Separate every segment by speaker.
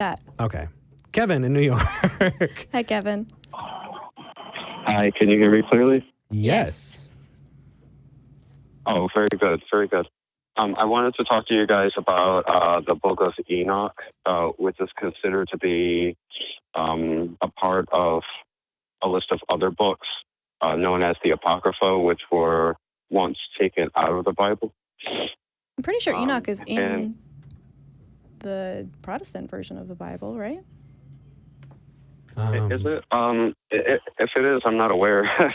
Speaker 1: That.
Speaker 2: Okay. Kevin in New York.
Speaker 1: Hi, Kevin.
Speaker 3: Hi, can you hear me clearly?
Speaker 2: Yes.
Speaker 3: Oh, very good, very good. I wanted to talk to you guys about the book of Enoch, which is considered to be a part of a list of other books known as the Apocrypha, which were once taken out of the Bible.
Speaker 1: I'm pretty sure Enoch is in the Protestant version of the Bible, right?
Speaker 3: Is it? If it is, I'm not aware.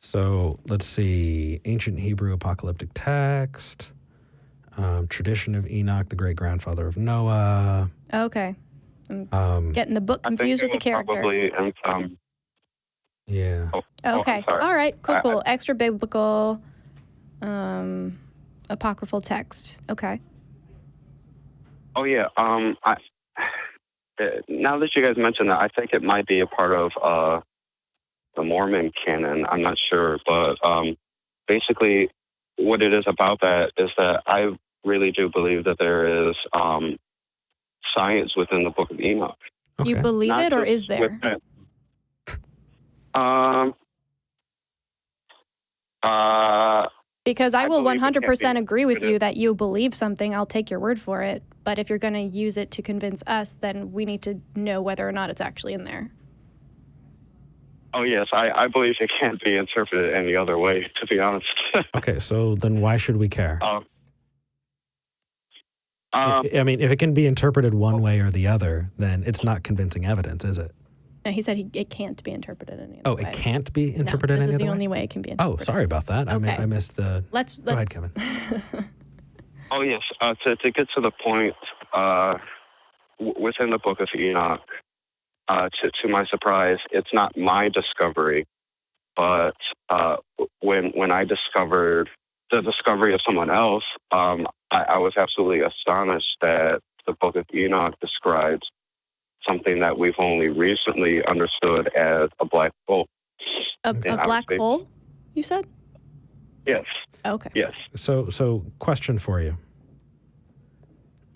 Speaker 2: So let's see. Ancient Hebrew apocalyptic text. Tradition of Enoch, the great grandfather of Noah.
Speaker 1: Okay. I'm getting the book confused with the character.
Speaker 3: Probably,
Speaker 2: Yeah.
Speaker 1: Okay. All right. Cool. Extra biblical, apocryphal text. Okay.
Speaker 3: Oh yeah. Now that you guys mentioned that, I think it might be a part of the Mormon canon. I'm not sure, but basically, what it is about that is that I really do believe that there is science within the Book of Enoch.
Speaker 2: Okay.
Speaker 1: You believe
Speaker 3: Not
Speaker 1: it, or
Speaker 3: just
Speaker 1: is there? Because I will 100% agree with you that you believe something. I'll take your word for it. But if you're going to use it to convince us, then we need to know whether or not it's actually in there.
Speaker 3: Oh, yes. I believe it can't be interpreted any other way, to be honest.
Speaker 2: Okay, so then why should we care?
Speaker 3: I
Speaker 2: mean, if it can be interpreted one way or the other, then it's not convincing evidence, is it?
Speaker 1: No, he said it can't be interpreted any other way.
Speaker 2: Oh, it can't be interpreted
Speaker 1: any other way? This is the
Speaker 2: way?
Speaker 1: only way it can be interpreted.
Speaker 2: Oh, sorry about that.
Speaker 1: Okay.
Speaker 2: I missed the...
Speaker 1: Let's...
Speaker 2: Go ahead, Kevin.
Speaker 3: Oh, yes. To get to the point, within the Book of Enoch, to my surprise, it's not my discovery, but when I discovered the discovery of someone else, I was absolutely astonished that the Book of Enoch describes something that we've only recently understood as a black hole.
Speaker 1: A black hole, you said?
Speaker 3: Yes.
Speaker 1: Okay.
Speaker 3: Yes.
Speaker 2: So question for you.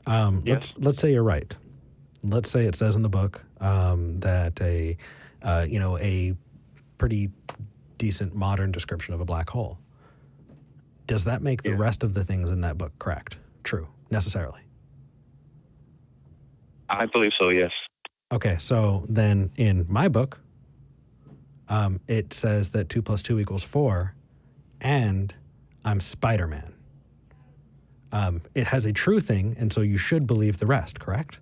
Speaker 3: Yes.
Speaker 2: Let's say you're right. Let's say it says in the book that a pretty decent modern description of a black hole. Does that make the rest of the things in that book correct? True, necessarily?
Speaker 3: I believe so, yes.
Speaker 2: Okay, so then in my book, it says that 2 + 2 = 4, and I'm Spider-Man. It has a true thing, and so you should believe the rest, correct?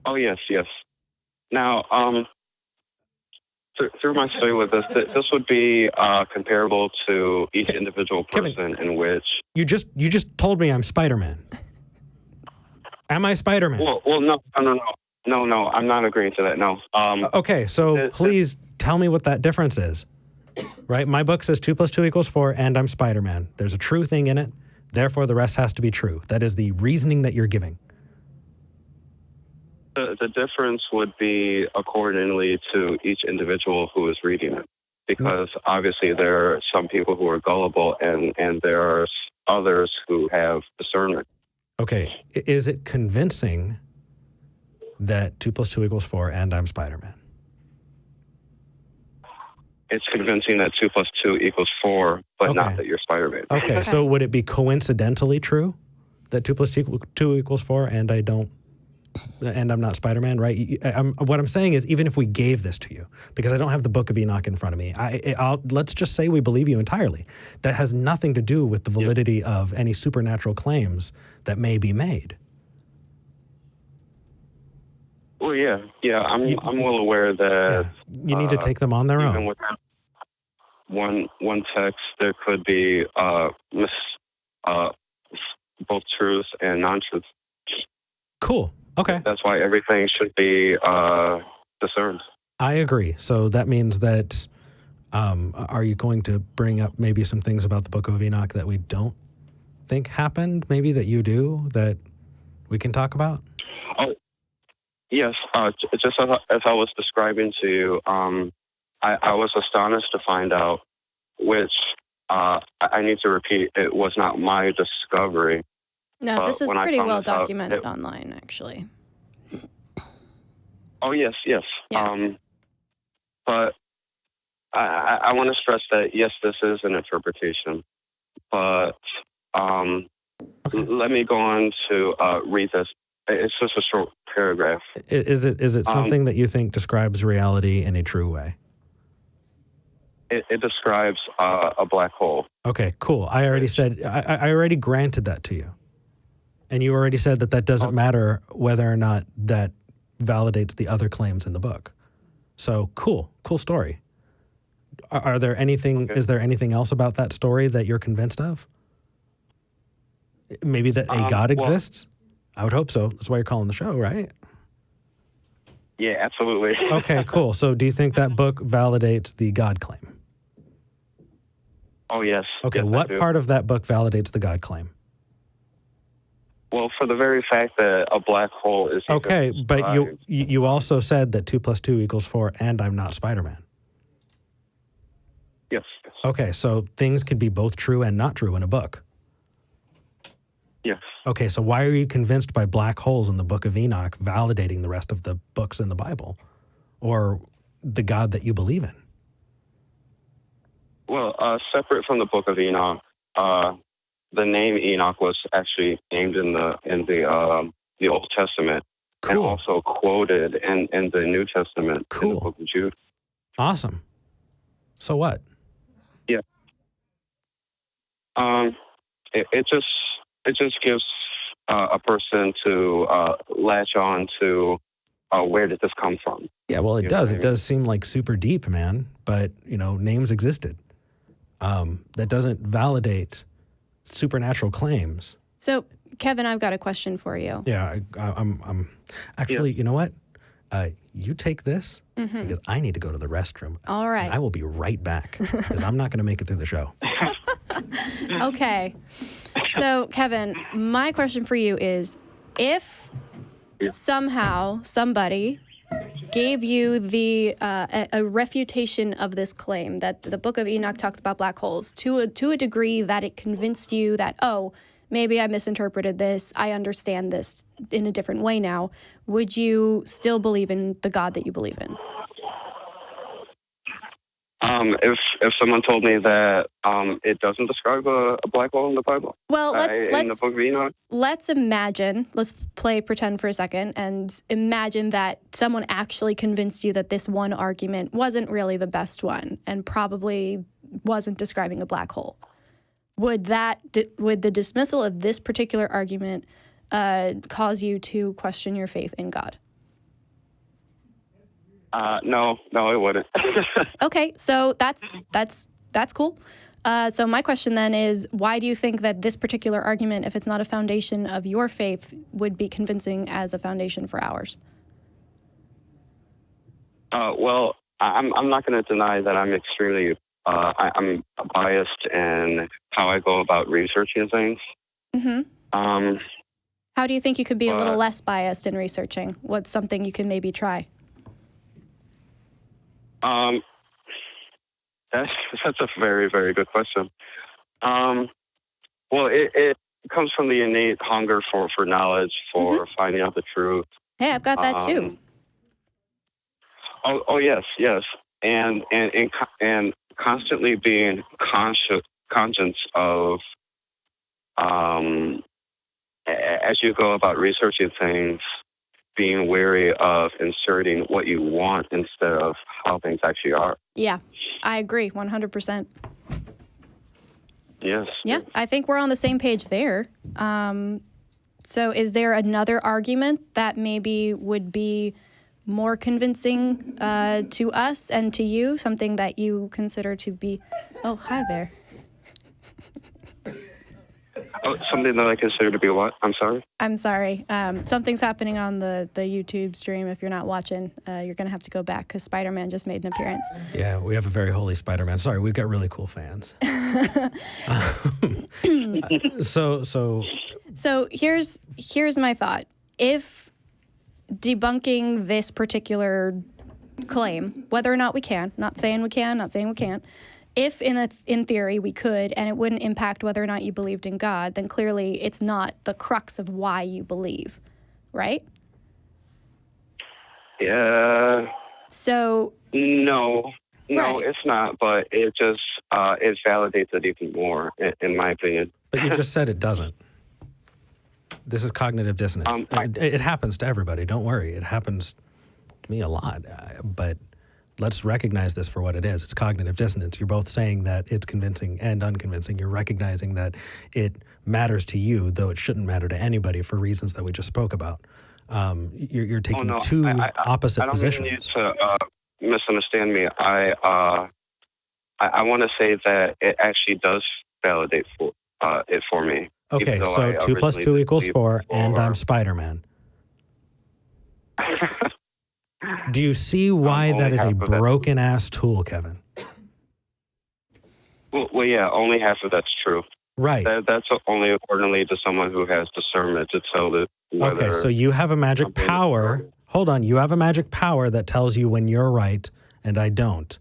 Speaker 3: Oh, yes. Now, through my study with this would be comparable to each individual person, Kevin, in which...
Speaker 2: You just told me I'm Spider-Man. Am I Spider-Man?
Speaker 3: Well, no, I'm not agreeing to that, no.
Speaker 2: Okay, so please tell me what that difference is. Right? My book says 2 + 2 = 4, and I'm Spider-Man. There's a true thing in it, therefore the rest has to be true. That is the reasoning that you're giving.
Speaker 3: The difference would be accordingly to each individual who is reading it, because obviously there are some people who are gullible and there are others who have discernment.
Speaker 2: Okay, is it convincing that 2 + 2 = 4 and I'm Spider-Man?
Speaker 3: It's convincing that 2 + 2 = 4, but not that you're Spider-Man.
Speaker 2: Okay, so would it be coincidentally true that 2 + 2 = 4 and I'm not Spider-Man, right? What I'm saying is, even if we gave this to you, because I don't have the Book of Enoch in front of me, let's just say we believe you entirely. That has nothing to do with the validity of any supernatural claims that may be made.
Speaker 3: Well, yeah, I'm well aware that
Speaker 2: you need to take them on their own.
Speaker 3: Even with one text, there could be both truths and non-truths.
Speaker 2: Cool. Okay.
Speaker 3: That's why everything should be discerned.
Speaker 2: I agree. So that means that, are you going to bring up maybe some things about the Book of Enoch that we don't think happened, maybe that you do, that we can talk about?
Speaker 3: Oh, yes. Just as I was describing to you, I was astonished to find out, which I need to repeat, it was not my discovery,
Speaker 1: No,
Speaker 3: But
Speaker 1: this is
Speaker 3: when I
Speaker 1: pretty
Speaker 3: found
Speaker 1: well
Speaker 3: this out,
Speaker 1: documented online, actually.
Speaker 3: Oh, yes.
Speaker 1: Yeah.
Speaker 3: But I want to stress that, yes, this is an interpretation. But let me go on to read this. It's just a short paragraph.
Speaker 2: Is it something that you think describes reality in a true way?
Speaker 3: It describes a black hole.
Speaker 2: Okay, cool. I already said, I already granted that to you. And you already said that doesn't matter whether or not that validates the other claims in the book. So cool story. Is there anything else about that story that you're convinced of? Maybe that a God exists? I would hope so. That's why you're calling the show, right?
Speaker 3: Yeah, absolutely.
Speaker 2: Okay, cool. So do you think that book validates the God claim?
Speaker 3: Oh, yes.
Speaker 2: Okay,
Speaker 3: yes,
Speaker 2: what part of that book validates the God claim?
Speaker 3: Well, for the very fact that a black hole is...
Speaker 2: Okay, but you also said that 2 + 2 = 4, and I'm not Spider-Man.
Speaker 3: Yes.
Speaker 2: Okay, so things can be both true and not true in a book.
Speaker 3: Yes.
Speaker 2: Okay, so why are you convinced by black holes in the book of Enoch validating the rest of the books in the Bible or the God that you believe in?
Speaker 3: Well, separate from the book of Enoch, the name Enoch was actually named in the Old Testament,
Speaker 2: Cool.
Speaker 3: and also quoted in the New Testament in the book of Jude.
Speaker 2: Awesome. So what?
Speaker 3: Yeah. It just gives a person to latch on to where did this come from.
Speaker 2: Yeah, well, it does. It
Speaker 3: I mean?
Speaker 2: does seem like super deep, man. But names existed. That doesn't validate supernatural claims.
Speaker 1: So, Kevin, I've got a question for you.
Speaker 2: Yeah, I'm actually. You know what? You take this because I need to go to the restroom.
Speaker 1: All right.
Speaker 2: And I will be right back because I'm not going to make it through the show.
Speaker 1: Okay. So, Kevin, my question for you is, if somehow somebody gave you a refutation of this claim that the Book of Enoch talks about black holes to a degree that it convinced you that, oh, maybe I misinterpreted this, I understand this in a different way now, would you still believe in the God that you believe in?
Speaker 3: If someone told me that it doesn't describe a black hole in the Bible,
Speaker 1: well,
Speaker 3: in the Book of Enoch,
Speaker 1: let's imagine. Let's play pretend for a second and imagine that someone actually convinced you that this one argument wasn't really the best one and probably wasn't describing a black hole. Would the dismissal of this particular argument cause you to question your faith in God?
Speaker 3: No, it wouldn't.
Speaker 1: Okay, so that's cool. So my question then is, why do you think that this particular argument, if it's not a foundation of your faith, would be convincing as a foundation for ours?
Speaker 3: Well, I'm not going to deny that I'm extremely I'm biased in how I go about researching things. Mm-hmm.
Speaker 1: How do you think you could be a little less biased in researching? What's something you can maybe try?
Speaker 3: That's a very, very good question. Well, it comes from the innate hunger for knowledge, for finding out the truth.
Speaker 1: Hey, I've got that too.
Speaker 3: Oh yes, and constantly being conscious of, as you go about researching things, being wary of inserting what you want instead of how things actually are.
Speaker 1: Yeah, I agree 100%.
Speaker 3: Yes.
Speaker 1: Yeah, I think we're on the same page there. So is there another argument that maybe would be more convincing to us and to you, something that you consider to be... Oh, hi there.
Speaker 3: Oh, something that I consider to be what? I'm sorry?
Speaker 1: I'm sorry. Something's happening on the YouTube stream. If you're not watching, you're going to have to go back because Spider-Man just made an appearance.
Speaker 2: Yeah, we have a very holy Spider-Man. Sorry, we've got really cool fans.
Speaker 1: So here's my thought. If debunking this particular claim, whether or not we can, not saying we can, not saying we can't, if in theory we could, and it wouldn't impact whether or not you believed in God, then clearly it's not the crux of why you believe, right?
Speaker 3: Yeah.
Speaker 1: So
Speaker 3: No,
Speaker 1: Right.
Speaker 3: it's not. But it just it validates it even more, in my opinion.
Speaker 2: But you just said it doesn't. This is cognitive dissonance. It happens to everybody. Don't worry. It happens to me a lot. But let's recognize this for what it is. It's cognitive dissonance. You're both saying that it's convincing and unconvincing. You're recognizing that it matters to you, though it shouldn't matter to anybody for reasons that we just spoke about. You're taking two opposite positions. I don't
Speaker 3: mean you to misunderstand me. I want to say that it actually does validate it for me.
Speaker 2: Okay, so 2 + 2 = 4, and I'm Spider-Man. Do you see why that is a broken-ass tool, Kevin?
Speaker 3: Well, yeah, only half of that's true.
Speaker 2: Right.
Speaker 3: That's only accordingly to someone who has discernment to tell the.
Speaker 2: Okay, so you have a magic power. Hold on, you have a magic power that tells you when you're right and I don't.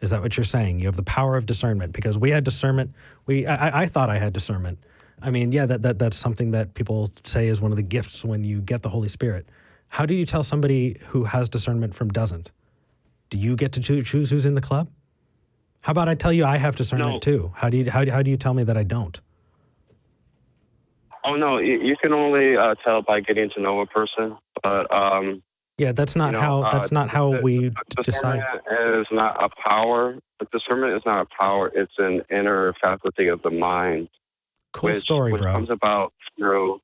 Speaker 2: Is that what you're saying? You have the power of discernment, because we had discernment. I thought I had discernment. I mean, yeah, that's something that people say is one of the gifts when you get the Holy Spirit. How do you tell somebody who has discernment from doesn't? Do you get to choose who's in the club? How about I tell you I have discernment too? How do you tell me that I don't?
Speaker 3: Oh no, you can only tell by getting to know a person. But
Speaker 2: yeah, that's not how we decide.
Speaker 3: Discernment is not a power. Discernment is not a power. It's an inner faculty of the mind.
Speaker 2: Cool story,
Speaker 3: which
Speaker 2: bro.
Speaker 3: Comes about through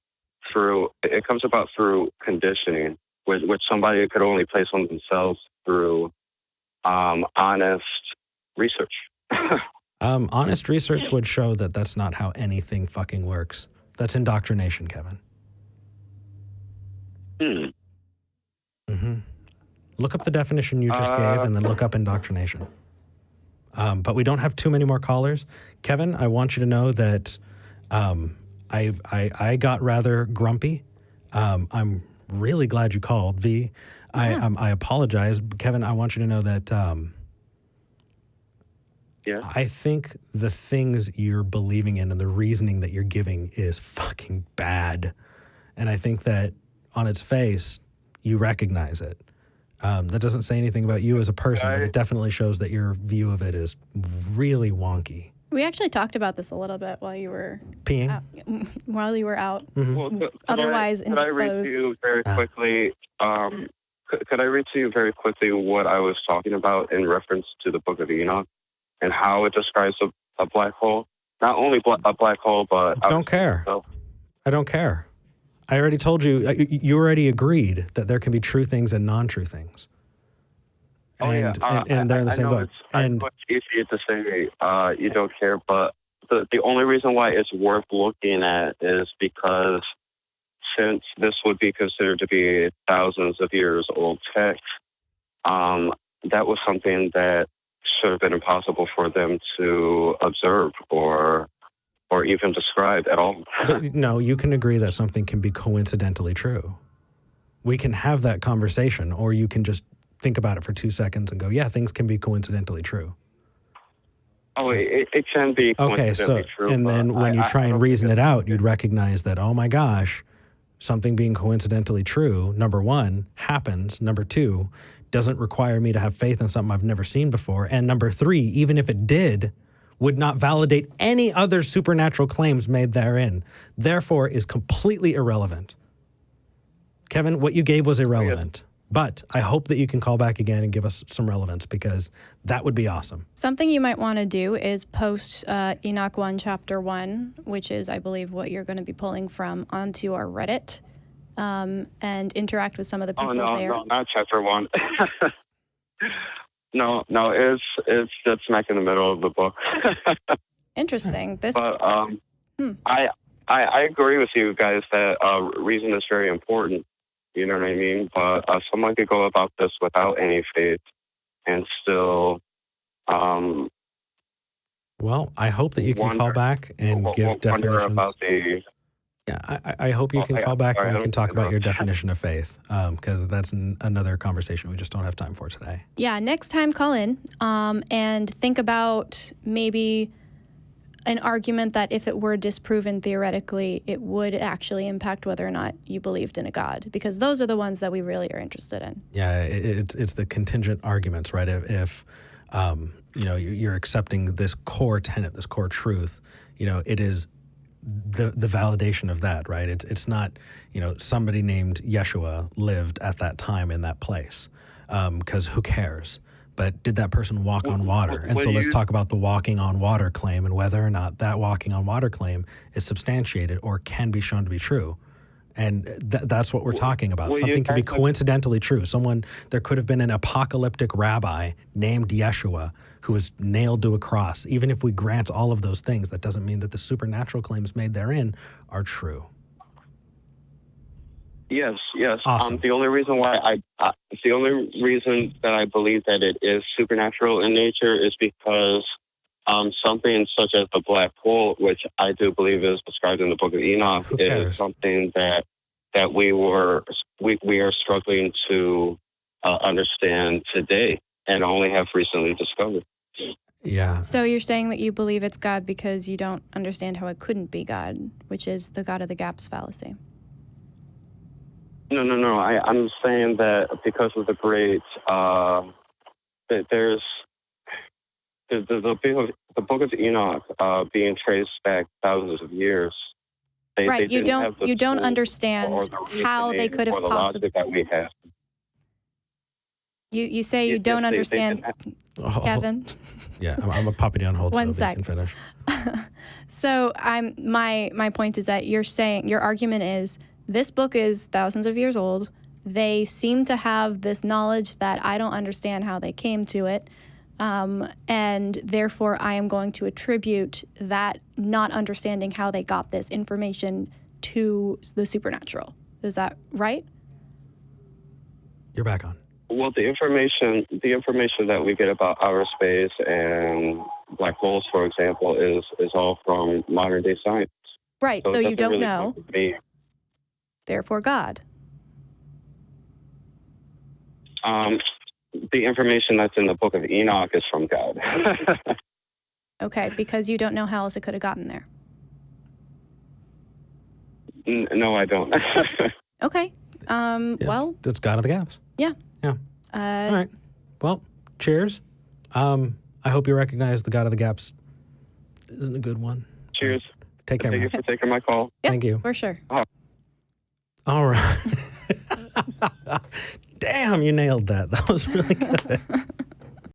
Speaker 3: conditioning, which somebody could only place on themselves through honest research.
Speaker 2: Honest research would show that that's not how anything fucking works. That's indoctrination, Kevin. Look up the definition you just gave, and then look up indoctrination. But we don't have too many more callers. Kevin, I want you to know that I got rather grumpy. I'm really glad you called, V. I apologize. Kevin, I want you to know that I think the things you're believing in and the reasoning that you're giving is fucking bad. And I think that on its face, you recognize it. That doesn't say anything about you as a person, but it definitely shows that your view of it is really wonky.
Speaker 1: We actually talked about this a little bit while you were
Speaker 2: peeing,
Speaker 1: out.
Speaker 2: Mm-hmm.
Speaker 3: Well,
Speaker 1: otherwise indisposed.
Speaker 3: Could I read to you very quickly? Could I read to you very quickly what I was talking about in reference to the Book of Enoch and how it describes a black hole? Not only a black hole, but
Speaker 2: I don't care. I don't care. I already told you. You already agreed that there can be true things and non-true things. And they're in the same book.
Speaker 3: And it's easy to say you don't care, but the only reason why it's worth looking at is because since this would be considered to be thousands of years old text, that was something that should have been impossible for them to observe or even describe at all.
Speaker 2: But no, you can agree that something can be coincidentally true. We can have that conversation, or you can just think about it for 2 seconds and go, yeah, things can be coincidentally true.
Speaker 3: Oh, it can be coincidentally true.
Speaker 2: And then when you try and reason it out, you'd recognize that, oh my gosh, something being coincidentally true, number one, happens. Number two, doesn't require me to have faith in something I've never seen before. And number three, even if it did, would not validate any other supernatural claims made therein. Therefore, is completely irrelevant. Kevin, what you gave was irrelevant. But I hope that you can call back again and give us some relevance, because that would be awesome.
Speaker 1: Something you might want to do is post Enoch 1, Chapter 1, which is, I believe, what you're going to be pulling from, onto our Reddit, and interact with some of the people there.
Speaker 3: No, not Chapter 1. No, it's that's smack in the middle of the book.
Speaker 1: Interesting.
Speaker 3: But I agree with you guys that reason is very important. You know what I mean? But someone could go about this without any faith and still.
Speaker 2: Well, I hope that you can call back and give definitions.
Speaker 3: About the
Speaker 2: Yeah, I hope you can call back and we can talk about your definition of faith, because that's another conversation we just don't have time for today.
Speaker 1: Yeah, next time call in and think about maybe an argument that if it were disproven theoretically, it would actually impact whether or not you believed in a God, because those are the ones that we really are interested in.
Speaker 2: Yeah, it's the contingent arguments, right? If you're accepting this core tenet, this core truth, it is the validation of that, right? It's not, somebody named Yeshua lived at that time in that place, because who cares? But did that person walk on water? And so let's talk about the walking on water claim and whether or not that walking on water claim is substantiated or can be shown to be true. And that's what we're talking about. Something can be coincidentally true. There could have been an apocalyptic rabbi named Yeshua who was nailed to a cross. Even if we grant all of those things, that doesn't mean that the supernatural claims made therein are true.
Speaker 3: Yes.
Speaker 2: Awesome.
Speaker 3: The only reason that I believe that it is supernatural in nature is because something such as the black hole, which I do believe is described in the Book of Enoch, is something that we are struggling to understand today and only have recently discovered.
Speaker 2: Yeah.
Speaker 1: So you're saying that you believe it's God because you don't understand how it couldn't be God, which is the God of the gaps fallacy.
Speaker 3: No. I'm saying that because of the great, that there's the Book of Enoch being traced back thousands of years.
Speaker 1: Right. You don't understand how they could have possibly.
Speaker 3: That we have.
Speaker 1: You say you don't understand, Kevin.
Speaker 2: Yeah, I'm gonna pop it on hold
Speaker 1: One
Speaker 2: so
Speaker 1: sec.
Speaker 2: we can finish.
Speaker 1: So my point is that you're saying your argument is this book is thousands of years old. They seem to have this knowledge that I don't understand how they came to it. And therefore, I am going to attribute that not understanding how they got this information to the supernatural. Is that right?
Speaker 2: You're back on.
Speaker 3: Well, the information that we get about outer space and black holes, for example, is all from modern day science.
Speaker 1: Right. So you don't
Speaker 3: really
Speaker 1: know. Therefore, God.
Speaker 3: The information that's in the Book of Enoch is from God.
Speaker 1: Okay, because you don't know how else it could have gotten there.
Speaker 3: No, I don't.
Speaker 1: Okay.
Speaker 2: Yeah,
Speaker 1: Well.
Speaker 2: It's God of the gaps.
Speaker 1: Yeah.
Speaker 2: Yeah. All right. Well, cheers. I hope you recognize the God of the gaps isn't a good one.
Speaker 3: Cheers.
Speaker 2: Take care,
Speaker 3: Thank
Speaker 2: man.
Speaker 3: you for taking my call.
Speaker 1: Yeah,
Speaker 2: Thank you.
Speaker 1: For sure.
Speaker 2: All right. Damn, you nailed that. That was really good.